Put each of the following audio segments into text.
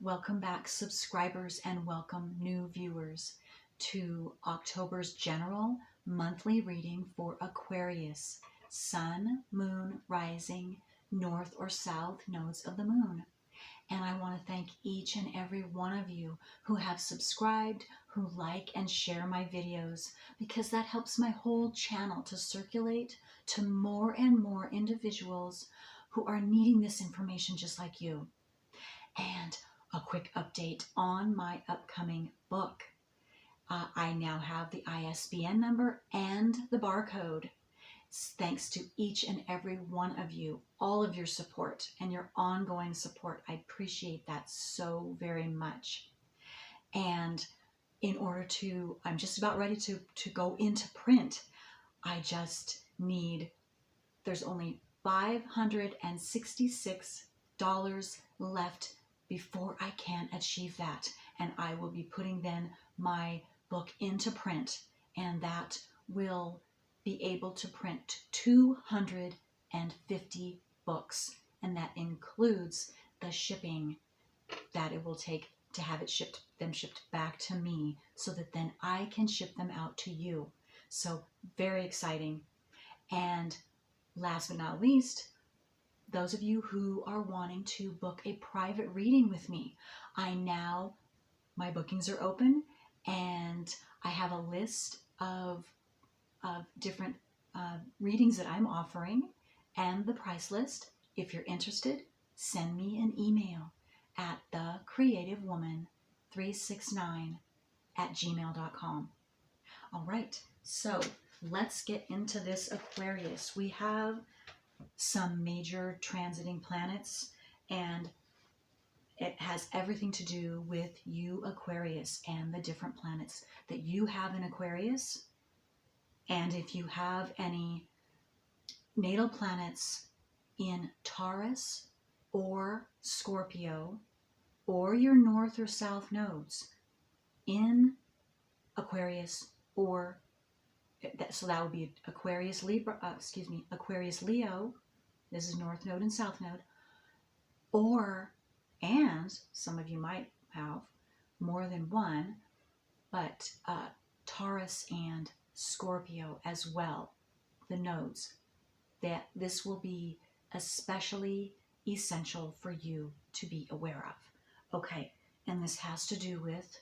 Welcome back, subscribers, and welcome new viewers to October's general monthly reading for Aquarius, Sun, Moon, Rising, North or South nodes of the Moon. And I want to thank each and every one of you who have subscribed, who like and share my videos, because that helps my whole channel to circulate to more and more individuals who are needing this information just like you. And a quick update on my upcoming book. I now have the ISBN number and the barcode. Thanks to each and every one of you, all of your support and your ongoing support. I appreciate that so very much. And in order to, I'm just about ready to go into print. I just need, there's only $566 left before I can achieve that. And I will be putting then my book into print, and that will be able to print 250 books. And that includes the shipping that it will take to have it shipped back to me, so that then I can ship them out to you. So very exciting. And last but not least, those of you who are wanting to book a private reading with me, my bookings are open, and I have a list of different readings that I'm offering and the price list. If you're interested, send me an email at thecreativewoman369@gmail.com. All right, so let's get into this Aquarius. We have some major transiting planets, and it has everything to do with you, Aquarius, and the different planets that you have in Aquarius. And if you have any natal planets in Taurus or Scorpio, or your north or south nodes in Aquarius, or so that would be Aquarius Aquarius Leo. This is North Node and South Node. And some of you might have more than one, but Taurus and Scorpio as well, the nodes. That this will be especially essential for you to be aware of. Okay, and this has to do with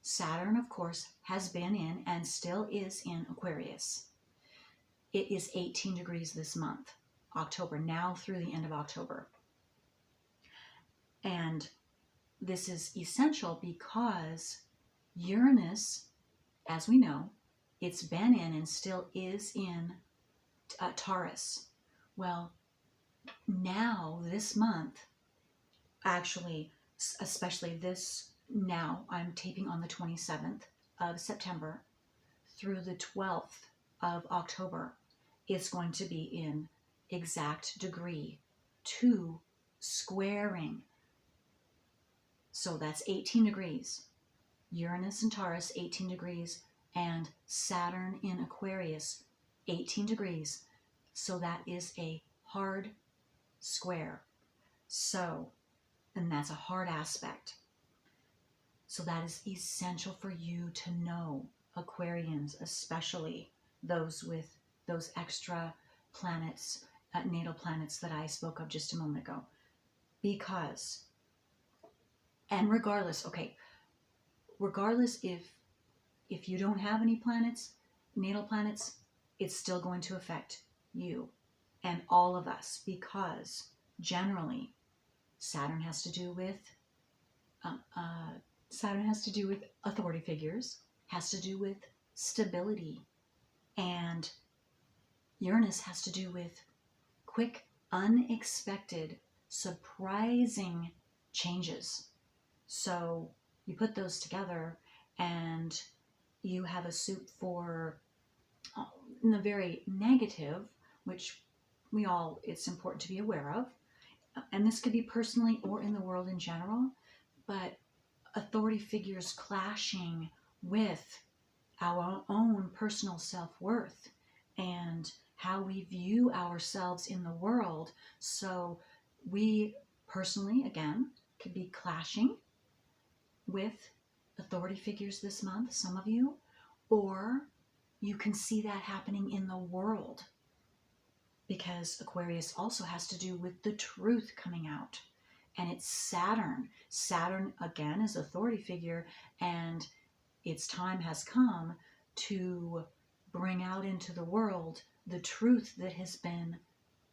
Saturn, of course, has been in and still is in Aquarius. It is 18 degrees this month, October, now through the end of October. And this is essential because Uranus, as we know, it's been in and still is in Taurus. Well, now this month, actually, especially this, now I'm taping on the 27th of September through the 12th of October, it's going to be in exact degree 2 squaring. So that's 18 degrees. Uranus in Taurus, 18 degrees, and Saturn in Aquarius, 18 degrees. So that is a hard square. So, and that's a hard aspect. So that is essential for you to know, Aquarians, especially those with those extra planets, natal planets that I spoke of just a moment ago. Because, and regardless if you don't have any planets, natal planets, it's still going to affect you and all of us, because generally Saturn has to do with authority figures, has to do with stability, and Uranus has to do with quick, unexpected, surprising changes. So you put those together and you have a soup for in the very negative, which it's important to be aware of. And this could be personally or in the world in general, but authority figures clashing with our own personal self-worth and how we view ourselves in the world. So we personally, again, could be clashing with authority figures this month, some of you, or you can see that happening in the world, because Aquarius also has to do with the truth coming out. And it's Saturn. Saturn, again, is authority figure, and its time has come to bring out into the world the truth that has been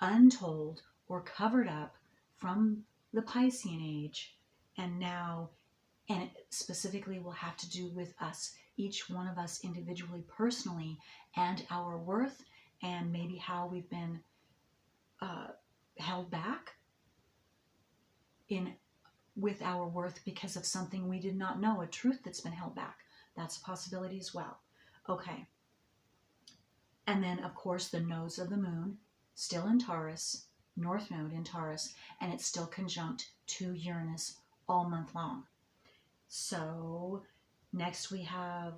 untold or covered up from the Piscean age. And now, and it specifically will have to do with us, each one of us individually, personally, and our worth, and maybe how we've been held back with our worth because of something we did not know, a truth that's been held back. That's a possibility as well. Okay. And then, of course, the nodes of the moon, still in Taurus, North Node in Taurus, and it's still conjunct to Uranus all month long. So next we have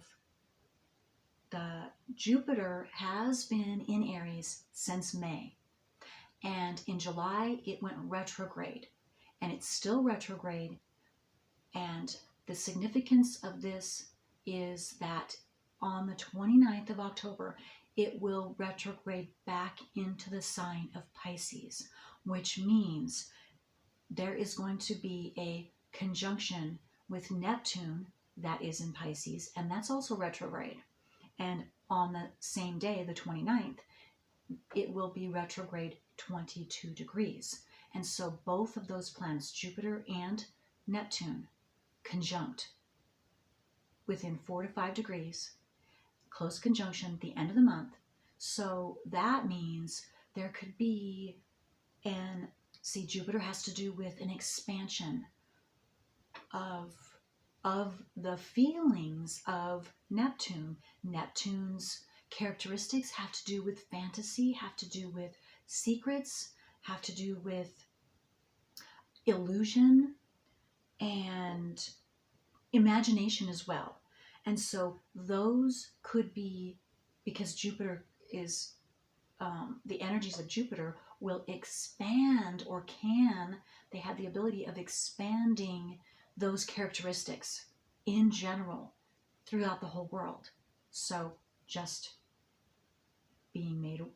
the Jupiter has been in Aries since May. And in July, it went retrograde. And it's still retrograde. And the significance of this is that on the 29th of October, it will retrograde back into the sign of Pisces, which means there is going to be a conjunction with Neptune that is in Pisces, and that's also retrograde. And on the same day, the 29th, it will be retrograde 22 degrees. And so both of those planets, Jupiter and Neptune, conjunct within 4 to 5 degrees, close conjunction at the end of the month. So that means there could be Jupiter has to do with an expansion of the feelings of Neptune. Neptune's characteristics have to do with fantasy, have to do with secrets, have to do with illusion and imagination as well. And so those could be, because Jupiter is, the energies of Jupiter will expand, or they have the ability of expanding those characteristics in general throughout the whole world. So just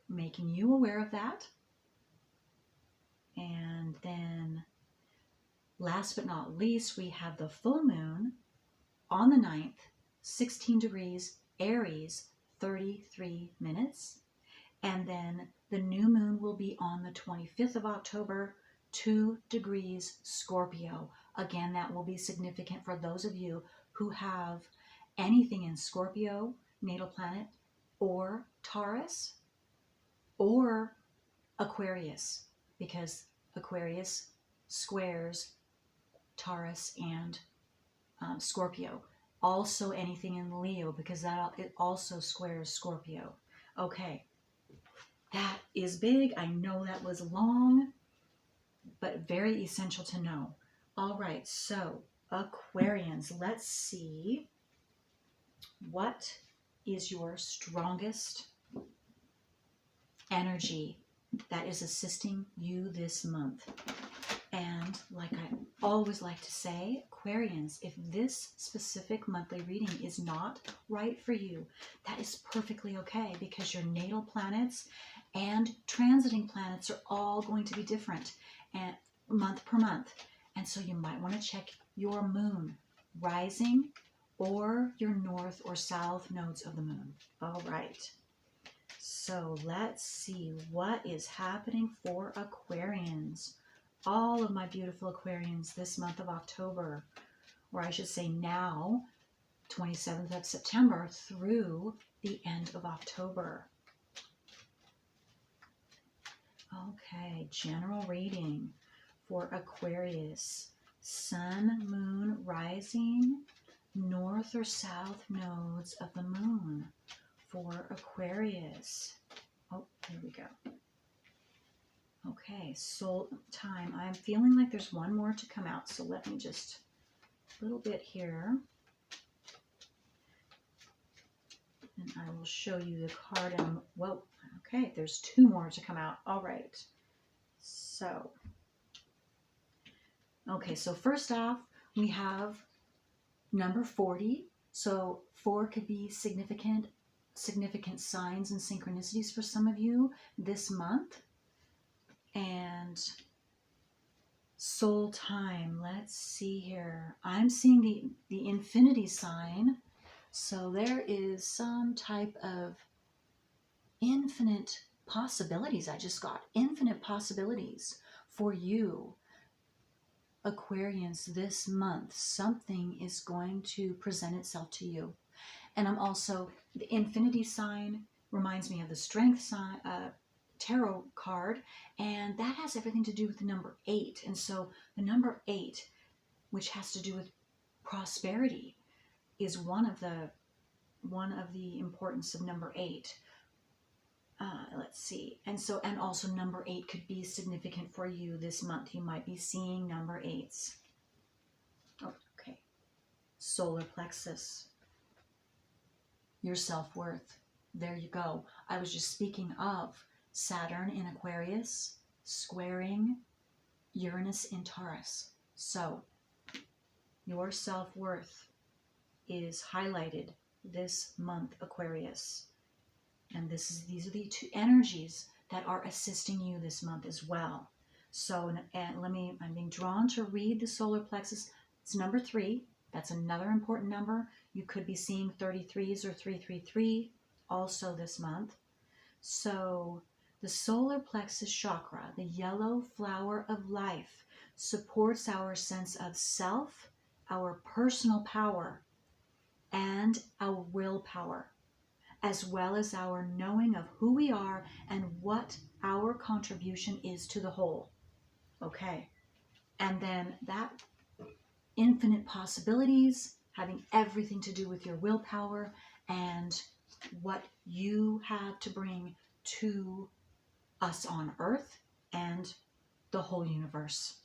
making you aware of that. And then last but not least, we have the full moon on the 9th, 16 degrees Aries, 33 minutes. And then the new moon will be on the 25th of October, 2 degrees Scorpio. Again, that will be significant for those of you who have anything in Scorpio, natal planet, or Taurus, or Aquarius, because Aquarius squares Taurus and Scorpio. Also anything in Leo, because it also squares Scorpio. Okay, that is big. I know that was long, but very essential to know. All right, so Aquarians, let's see what is your strongest energy that is assisting you this month. And like I always like to say, Aquarians, if this specific monthly reading is not right for you, that is perfectly okay, because your natal planets and transiting planets are all going to be different and month per month. And so you might want to check your moon rising or your north or south nodes of the moon. All right. So let's see what is happening for Aquarians. All of my beautiful Aquarians this month of October, or I should say now, 27th of September through the end of October. Okay, general reading for Aquarius. Sun, moon, rising, north or south nodes of the moon for Aquarius. Oh, here we go. Okay, soul time. I'm feeling like there's one more to come out, so let me just a little bit here. And I will show you the card. Whoa, okay, there's 2 more to come out. All right. So, okay, so first off, we have Number 40. So 4 could be significant signs and synchronicities for some of you this month. And soul time, let's see here. I'm seeing the infinity sign. So there is some type of infinite possibilities. I just got infinite possibilities for you, Aquarians, this month. Something is going to present itself to you. And I'm also, the infinity sign reminds me of the strength sign, tarot card, and that has everything to do with the number 8. And so the number 8, which has to do with prosperity, is one of the importance of number 8. Let's see. And also number 8 could be significant for you this month. You might be seeing number 8s. Oh, okay. Solar plexus. Your self-worth. There you go. I was just speaking of Saturn in Aquarius squaring Uranus in Taurus. So your self-worth is highlighted this month, Aquarius. And these are the two energies that are assisting you this month as well. So I'm being drawn to read the solar plexus. It's number 3. That's another important number. You could be seeing 33s or 333 also this month. So the solar plexus chakra, the yellow flower of life, supports our sense of self, our personal power, and our willpower, as well as our knowing of who we are and what our contribution is to the whole. Okay. And then that infinite possibilities, having everything to do with your willpower and what you have to bring to us on Earth and the whole universe.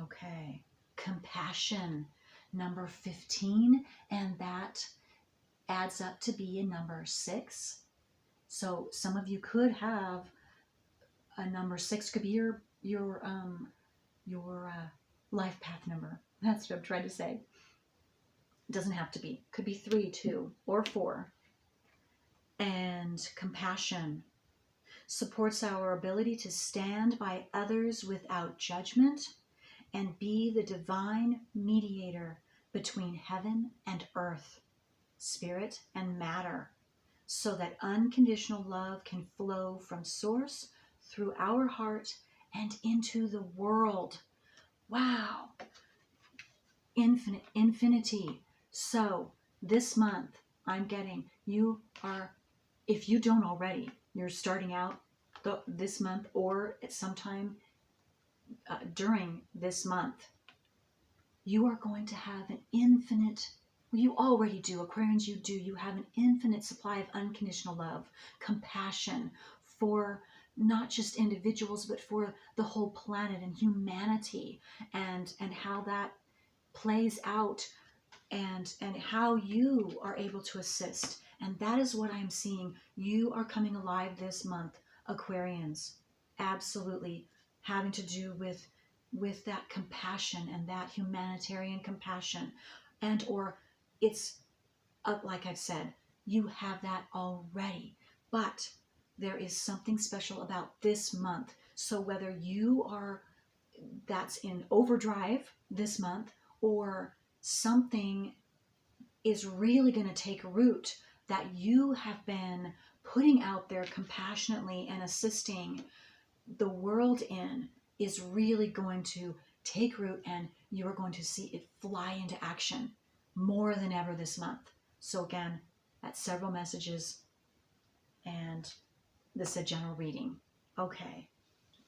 Okay. Compassion, number 15, and that adds up to be a number 6. So some of you could have a number 6, could be your life path number. That's what I'm trying to say. It doesn't have to be. Could be 3, 2, or 4. And compassion supports our ability to stand by others without judgment and be the divine mediator between heaven and earth, spirit and matter, so that unconditional love can flow from source through our heart and into the world. Wow. Infinity. So this month I'm getting, if you don't already, you're starting out this month or at some time during this month, you are going to have an infinite, you already do, Aquarians, you have an infinite supply of unconditional love, compassion for not just individuals, but for the whole planet and humanity, and how that plays out, and how you are able to assist. And that is what I'm seeing. You are coming alive this month, Aquarians. Absolutely having to do with that compassion and that humanitarian compassion. And or it's, like I've said, you have that already. But there is something special about this month. So whether you are, that's in overdrive this month, or something is really going to take root that you have been putting out there compassionately and assisting the world in, is really going to take root, and you are going to see it fly into action more than ever this month. So again, that's several messages, and this is a general reading. Okay,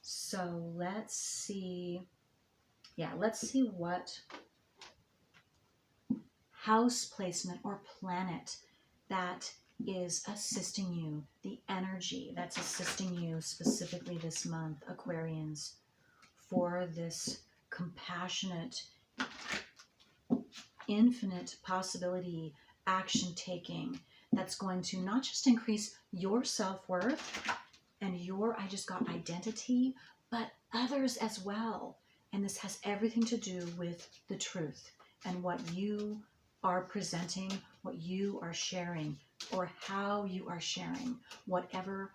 so let's see. Yeah, let's see what house placement or planet that is assisting you, the energy that's assisting you specifically this month, Aquarians, for this compassionate, infinite possibility, action taking, that's going to not just increase your self-worth and your, I just got identity, but others as well. And this has everything to do with the truth and what you are presenting, what you are sharing, or how you are sharing, whatever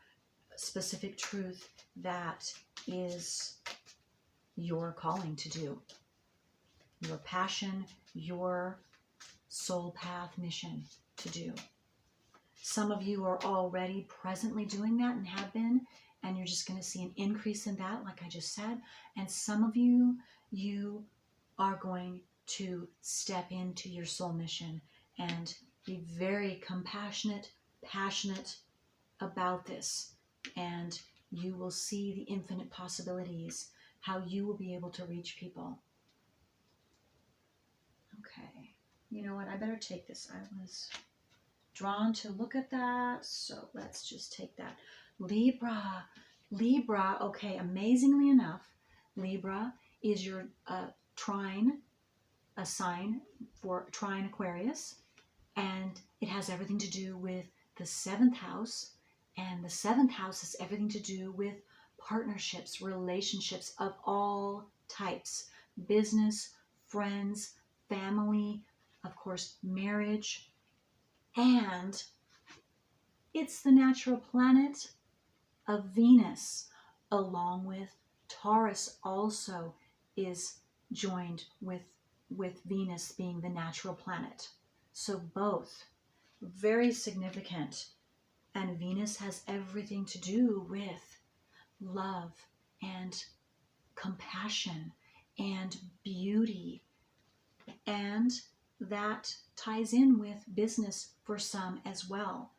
specific truth that is your calling to do, your passion, your soul path mission to do. Some of you are already presently doing that and have been, and you're just going to see an increase in that, like I just said. And some of you, you are going to step into your soul mission and be very compassionate, passionate about this. And you will see the infinite possibilities, how you will be able to reach people. Okay. You know what? I better take this. I was drawn to look at that, so let's just take that. Libra. Okay, amazingly enough, Libra is your trine, a sign for trine Aquarius, and it has everything to do with the 7th house, and the 7th house has everything to do with partnerships, relationships of all types, business, friends, family, of course, marriage. And it's the natural planet of Venus, along with Taurus also is joined with Venus being the natural planet. So both very significant. And Venus has everything to do with love and compassion and beauty. And that ties in with business for some as well,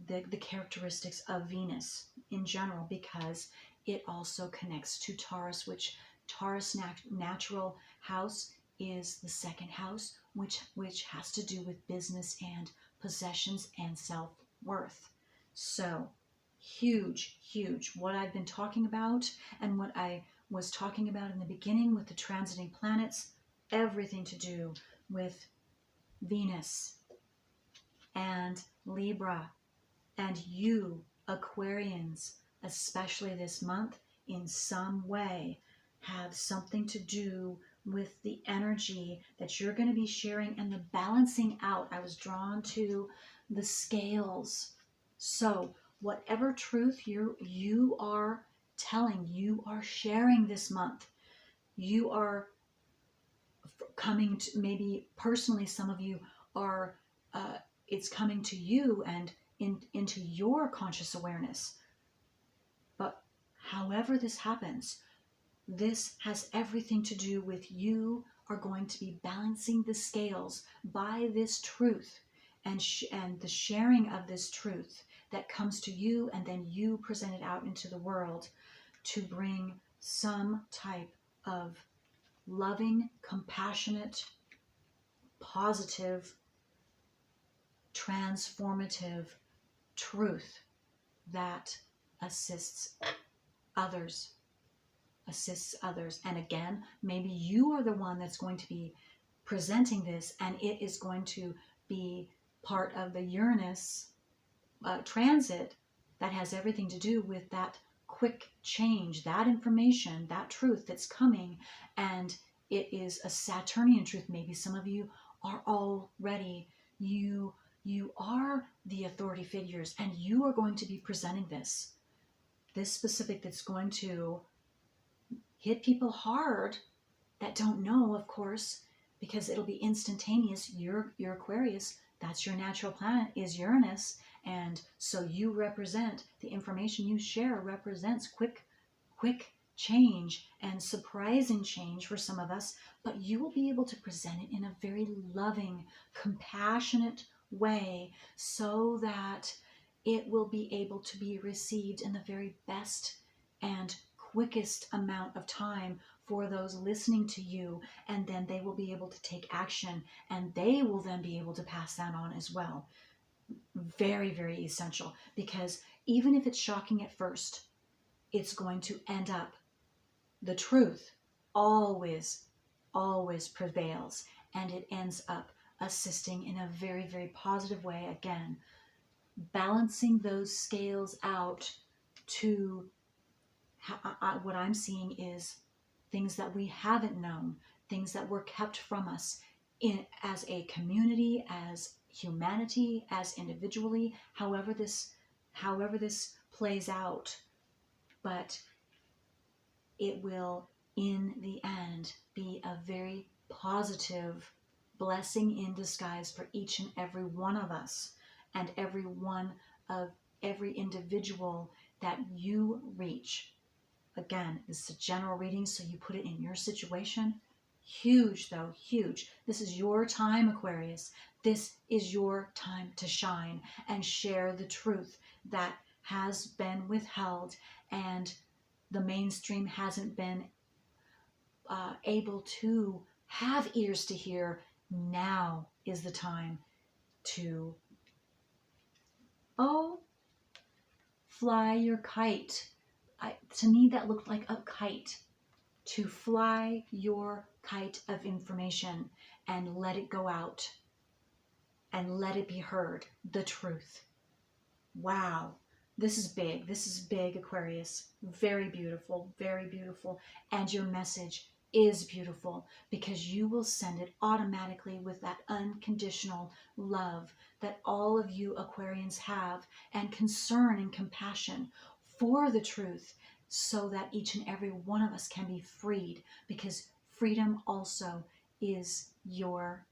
the characteristics of Venus in general, because it also connects to Taurus, which Taurus natural house is the 2nd house, which has to do with business and possessions and self-worth. So huge what I've been talking about and what I was talking about in the beginning with the transiting planets, everything to do with Venus and Libra. And you, Aquarians, especially this month, in some way, have something to do with the energy that you're going to be sharing and the balancing out. I was drawn to the scales. So whatever truth you are telling, you are sharing this month, you are coming to, maybe personally some of you are, it's coming to you and into your conscious awareness. But however this happens, this has everything to do with you are going to be balancing the scales by this truth and the sharing of this truth that comes to you, and then you present it out into the world to bring some type of loving, compassionate, positive, transformative truth that assists others. And again, maybe you are the one that's going to be presenting this, and it is going to be part of the Uranus transit that has everything to do with that quick change, that information, that truth that's coming, and it is a Saturnian truth. Maybe some of you are already, you are the authority figures, and you are going to be presenting this specific, that's going to hit people hard that don't know, of course, because it'll be instantaneous. Your Aquarius, that's your natural planet, is Uranus, and so you represent, the information you share represents quick change and surprising change for some of us, but you will be able to present it in a very loving, compassionate way so that it will be able to be received in the very best and quickest amount of time for those listening to you, and then they will be able to take action, and they will then be able to pass that on as well. Very, very essential, because even if it's shocking at first, it's going to end up, the truth always prevails, and it ends up assisting in a very, very positive way. Again, balancing those scales out to what I'm seeing is things that we haven't known, things that were kept from us, as a community, as humanity, as individually, however this plays out. But it will, in the end, be a very positive blessing in disguise for each and every one of us, and every individual that you reach. Again, this is a general reading, so you put it in your situation. Huge, though, huge. This is your time, Aquarius. This is your time to shine and share the truth that has been withheld and the mainstream hasn't been able to have ears to hear. Now is the time to, fly your kite. To me, that looked like a kite. To fly your kite of information and let it go out and let it be heard, the truth. Wow. This is big. This is big, Aquarius. Very beautiful, very beautiful. And your message is beautiful because you will send it automatically with that unconditional love that all of you Aquarians have, and concern and compassion for the truth, so that each and every one of us can be freed, because freedom also is your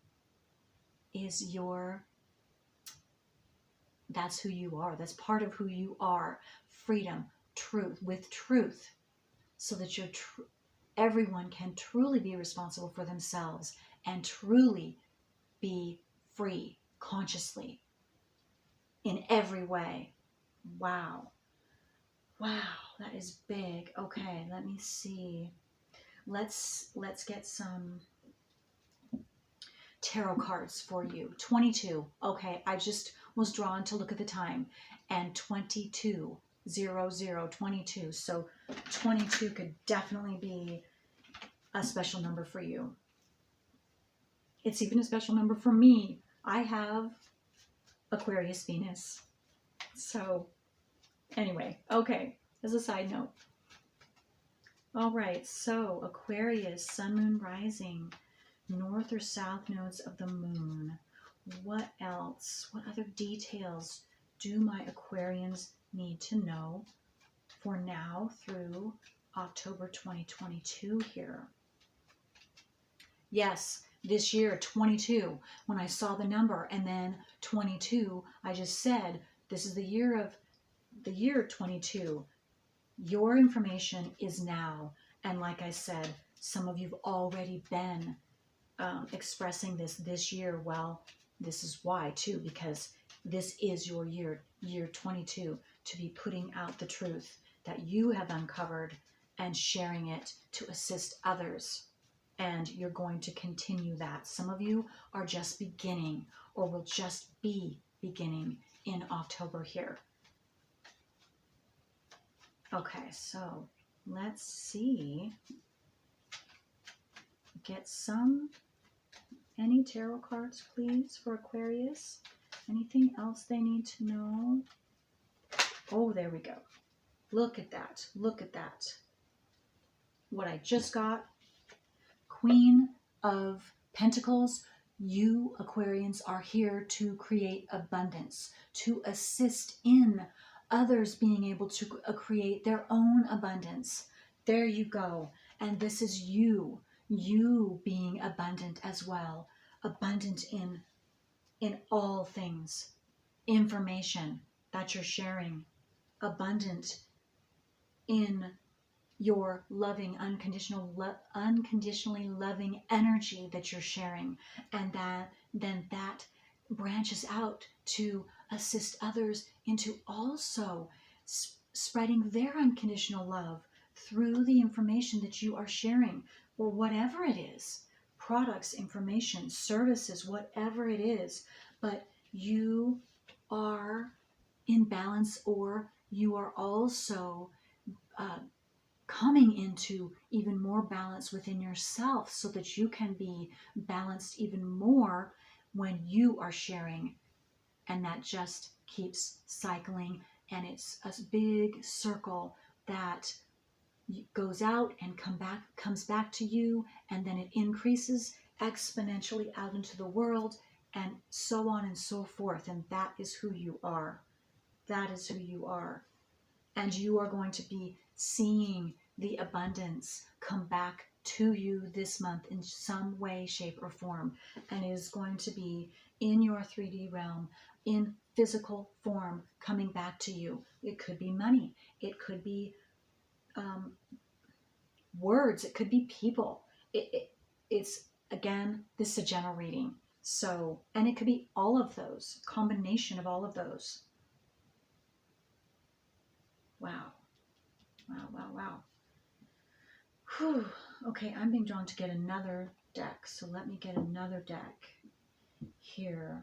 that's who you are. That's part of who you are. Freedom, truth, with truth, so that everyone can truly be responsible for themselves and truly be free consciously in every way. Wow. Wow, that is big. Okay, let me see. Let's get some tarot cards for you. 22. Okay, I just was drawn to look at the time, and 22, 22. So 22 could definitely be a special number for you. It's even a special number for me. I have Aquarius Venus. So anyway, okay, as a side note. All right, so Aquarius, Sun, Moon, Rising, North or South nodes of the Moon. What else? What other details do my Aquarians need to know for now through October 2022 here? Yes, this year, 22, when I saw the number, and then 22, I just said, this is the year 22. Your information is now. And like I said, some of you've already been expressing this year. Well, this is why too, because this is your year 22, to be putting out the truth that you have uncovered and sharing it to assist others. And you're going to continue that. Some of you are just beginning, or will just be beginning in October here. Okay, so let's see. Get any tarot cards, please, for Aquarius. Anything else they need to know? Oh, there we go. Look at that. Look at that. What I just got. Queen of Pentacles. You Aquarians are here to create abundance, to assist in others being able to create their own abundance. There you go. And this is you being abundant as well. Abundant in all things. Information that you're sharing. Abundant in your loving, unconditionally loving energy that you're sharing. And that branches out to assist others into also spreading their unconditional love through the information that you are sharing, or whatever it is, products, information, services, whatever it is. But you are in balance, or you are also coming into even more balance within yourself, so that you can be balanced even more when you are sharing. And that just keeps cycling, and it's a big circle that goes out and comes back to you, and then it increases, exponentially out into the world, and so on and so forth. And that is who you are. That is who you are. And you are going to be seeing the abundance come back to you this month in some way, shape, or form. And it is going to be in your 3D realm, in physical form, coming back to you. It could be money. It could be words. It could be people. It's, again, this is a general reading. So, and it could be all of those, combination of all of those. Wow. Wow, wow, wow. Whew. Okay, I'm being drawn to get another deck. So let me get another deck here.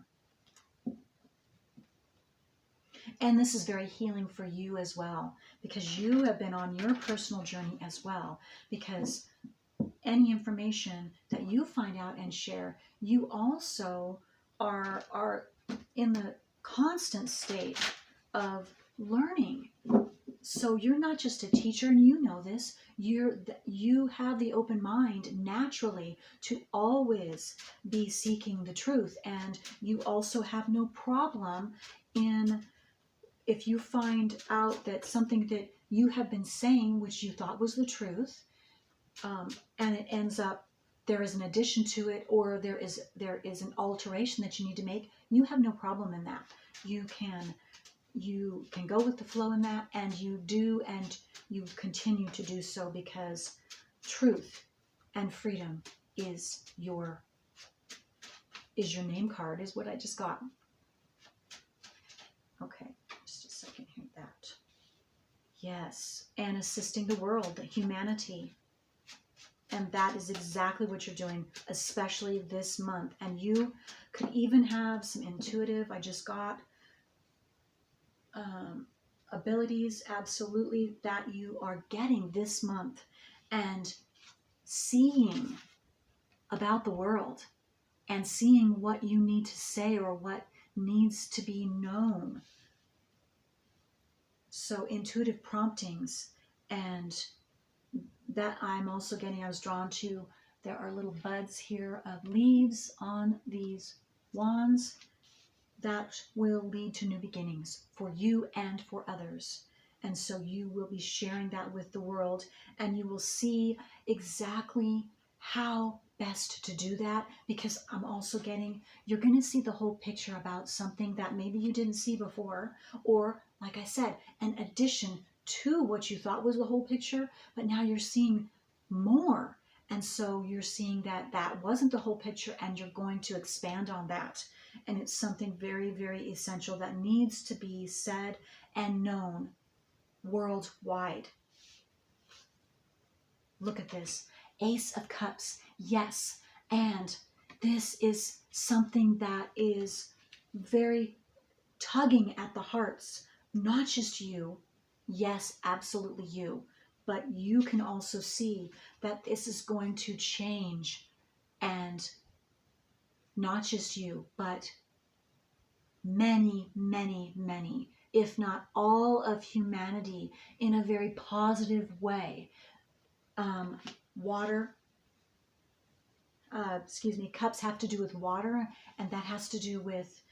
And this is very healing for you as well, because you have been on your personal journey as well. Because any information that you find out and share, you also are in the constant state of learning. So you're not just a teacher, and you know this. You have the open mind naturally to always be seeking the truth, and you also have no problem in, if you find out that something that you have been saying, which you thought was the truth, and it ends up there is an addition to it, or there is an alteration that you need to make, you have no problem in that. You can go with the flow in that, and you do, and you continue to do so, because truth and freedom is your name card, is what I just got. Okay, just a second here. That. Yes, and assisting the world, humanity. And that is exactly what you're doing, especially this month. And you could even have some intuitive, I just got, abilities, absolutely, that you are getting this month, and seeing about the world, and seeing what you need to say or what needs to be known. So intuitive promptings, and that I'm also getting, I was drawn to, there are little buds here of leaves on these wands that will lead to new beginnings for you and for others. And so you will be sharing that with the world, and you will see exactly how best to do that, because I'm also getting, you're going to see the whole picture about something that maybe you didn't see before, or like I said, an addition to what you thought was the whole picture, but now you're seeing more. And so you're seeing that that wasn't the whole picture, and you're going to expand on that. And it's something very, very essential that needs to be said and known worldwide. Look at this. Ace of Cups. Yes. And this is something that is very tugging at the hearts. Not just you. Yes, absolutely you. But you can also see that this is going to change, and not just you, but many, many, many, if not all of humanity, in a very positive way. Cups have to do with water, and that has to do with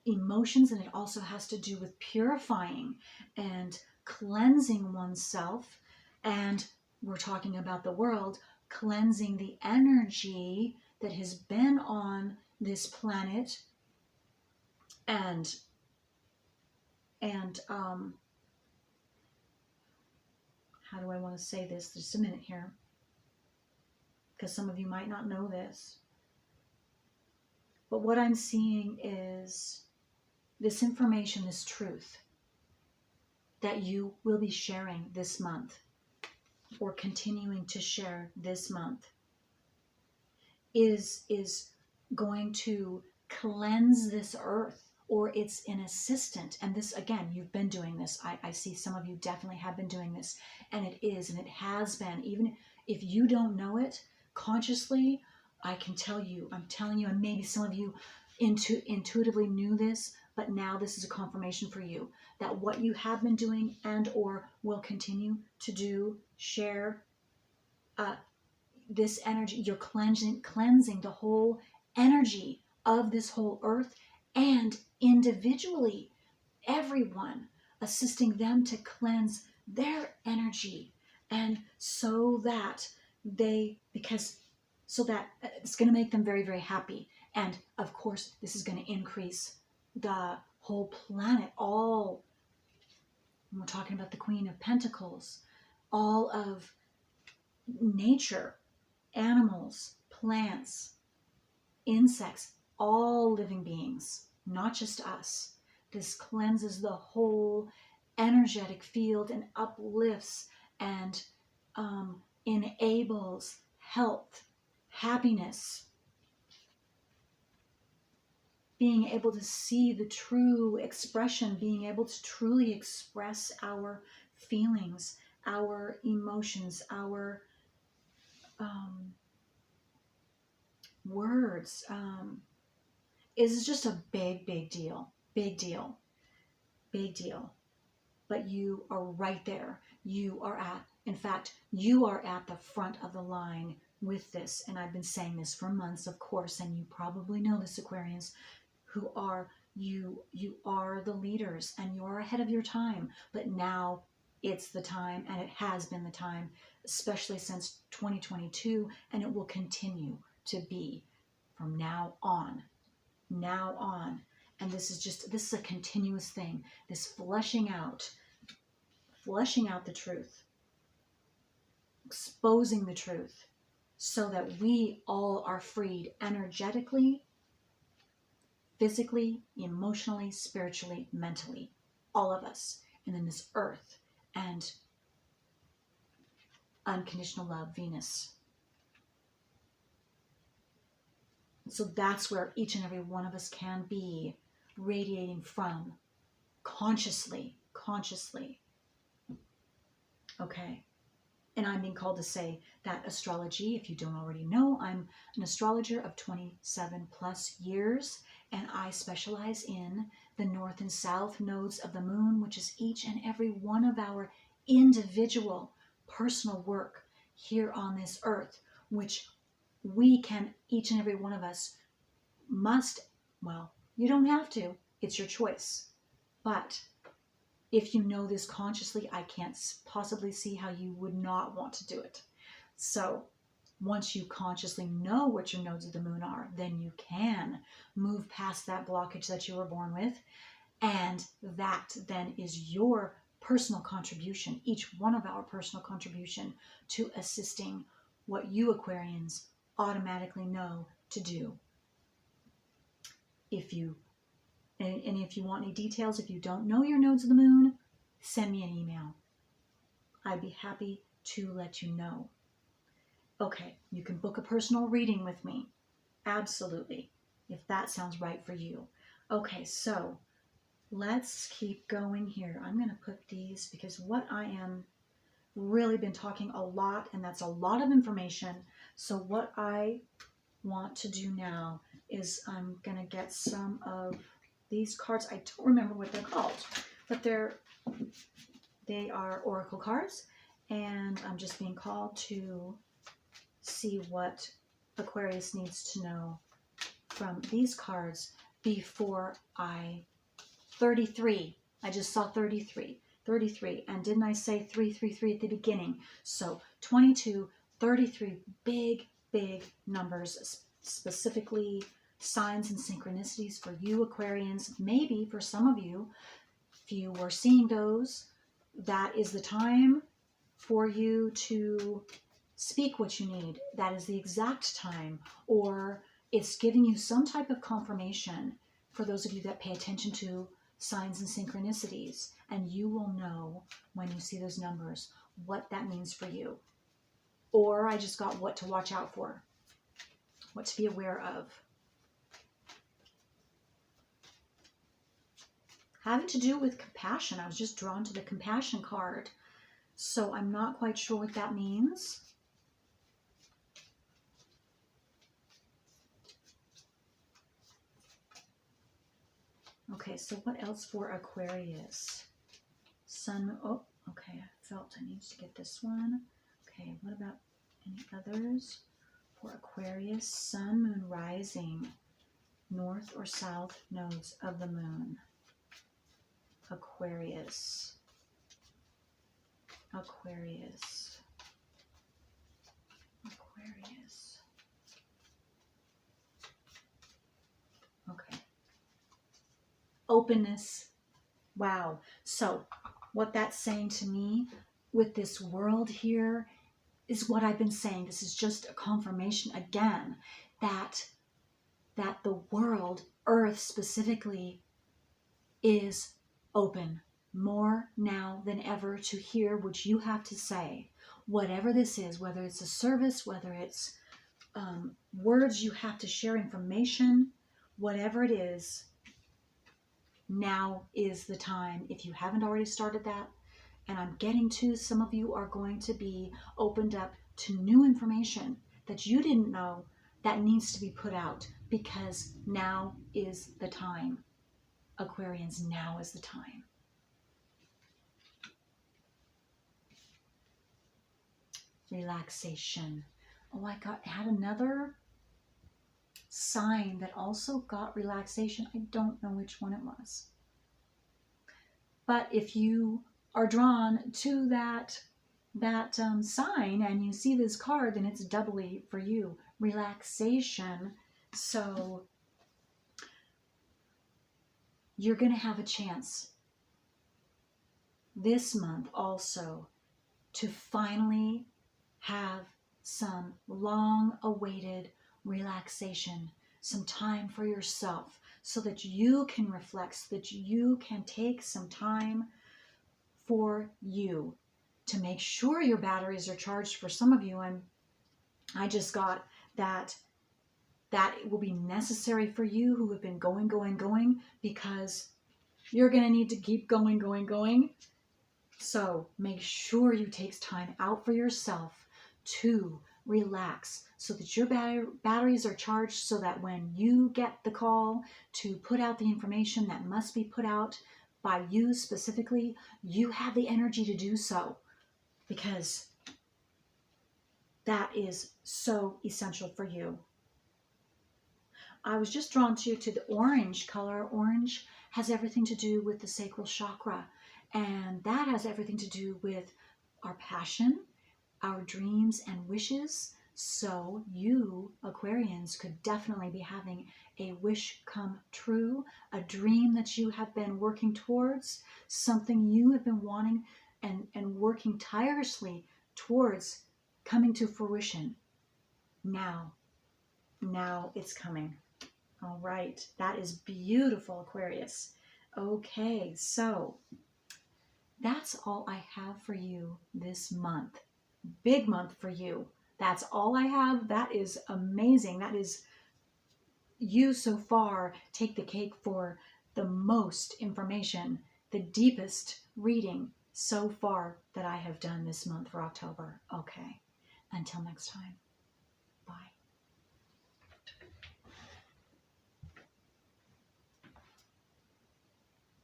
emotions, and it also has to do with purifying and cleansing oneself. And we're talking about the world, cleansing the energy that has been on this planet, and how do I want to say this? Just a minute here, because some of you might not know this. But what I'm seeing is this information, this truth that you will be sharing this month, or continuing to share this month, is going to cleanse this earth, or it's an assistant. And this, again, you've been doing this. I see some of you definitely have been doing this, and it is, and it has been. Even if you don't know it consciously, I can tell you, I'm telling you, and maybe some of you intuitively knew this, but now this is a confirmation for you that what you have been doing and or will continue to do, share, this energy, you're cleansing the whole energy of this whole earth, and individually, everyone, assisting them to cleanse their energy, and so that it's going to make them very, very happy. And of course, this is going to increase the whole planet. We're talking about the Queen of Pentacles, all of nature, animals, plants, insects, all living beings, not just us. This cleanses the whole energetic field and uplifts and enables health, happiness, being able to see the true expression, being able to truly express our feelings, our emotions, our words. Is just a big, big deal. Big deal. Big deal. But you are right there. You are at the front of the line with this. And I've been saying this for months, of course, and you probably know this, Aquarians, you are the leaders and you are ahead of your time. But now it's the time, and it has been the time, especially since 2022, and it will continue to be from now on. And this is a continuous thing, this fleshing out the truth, exposing the truth, so that we all are freed energetically, physically, emotionally, spiritually, mentally, all of us, and then this earth and unconditional love, Venus. So that's where each and every one of us can be radiating from, consciously. Okay. And I'm being called to say that astrology, if you don't already know, I'm an astrologer of 27 plus years, and I specialize in the north and south nodes of the moon, which is each and every one of our individual personal work here on this earth, which we can, each and every one of us must, well, you don't have to, it's your choice. But if you know this consciously, I can't possibly see how you would not want to do it. So once you consciously know what your nodes of the moon are, then you can move past that blockage that you were born with. And that then is your personal contribution, each one of our personal contribution to assisting what you Aquarians automatically know to do. If you want any details, if you don't know your nodes of the moon, send me an email. I'd be happy to let you know. Okay, you can book a personal reading with me. Absolutely, if that sounds right for you. Okay, so let's keep going here. I'm going to put these, because what I am really been talking a lot, and that's a lot of information. So what I want to do now is I'm going to get some of these cards. I don't remember what they're called, but they are oracle cards, and I'm just being called to see what Aquarius needs to know from these cards before 33. I just saw 33, and didn't I say 333 at the beginning? So 22, 33, big numbers, specifically signs and synchronicities for you Aquarians. Maybe for some of you, if you were seeing those, that is the time for you to speak what you need. That is the exact time, or it's giving you some type of confirmation for those of you that pay attention to signs and synchronicities, and you will know when you see those numbers what that means for you. Or I just got what to watch out for, what to be aware of. Having to do with compassion. I was just drawn to the compassion card, so I'm not quite sure what that means. Okay, so what else for Aquarius? Sun, oh, okay, I felt I need to get this one. Okay, what about Any others for Aquarius? Sun, moon, rising, north or south nodes of the moon. Aquarius. Aquarius. Aquarius. Okay. Openness. Wow. So what that's saying to me with this world here is what I've been saying. This is just a confirmation again that the world, Earth specifically, is open more now than ever to hear what you have to say. Whatever this is, whether it's a service, whether it's words you have to share, information, whatever it is, now is the time. If you haven't already started that, and I'm getting to, some of you are going to be opened up to new information that you didn't know that needs to be put out, because now is the time. Aquarians, now is the time. Relaxation. Oh, I had another sign that also got relaxation. I don't know which one it was. But if you are drawn to that sign and you see this card, then it's doubly for you. Relaxation. So you're going to have a chance this month also to finally have some long-awaited relaxation, some time for yourself, so that you can reflect, so that you can take some time for you to make sure your batteries are charged. For some of you, and I just got that it will be necessary for you who have been going, because you're going to need to keep going. So make sure you take time out for yourself to relax, so that your batteries are charged, so that when you get the call to put out the information that must be put out by you specifically, you have the energy to do so, because that is so essential for you. I was just drawn to the orange color. Orange has everything to do with the sacral chakra, and that has everything to do with our passion, our dreams and wishes. So you Aquarians could definitely be having a wish come true, a dream that you have been working towards, something you have been wanting and working tirelessly towards coming to fruition. Now it's coming. All right, that is beautiful, Aquarius. Okay, so that's all I have for you this month. Big month for you. That's all I have. That is amazing. That is, you so far take the cake for the most information, the deepest reading so far that I have done this month for October. Okay, until next time. Bye.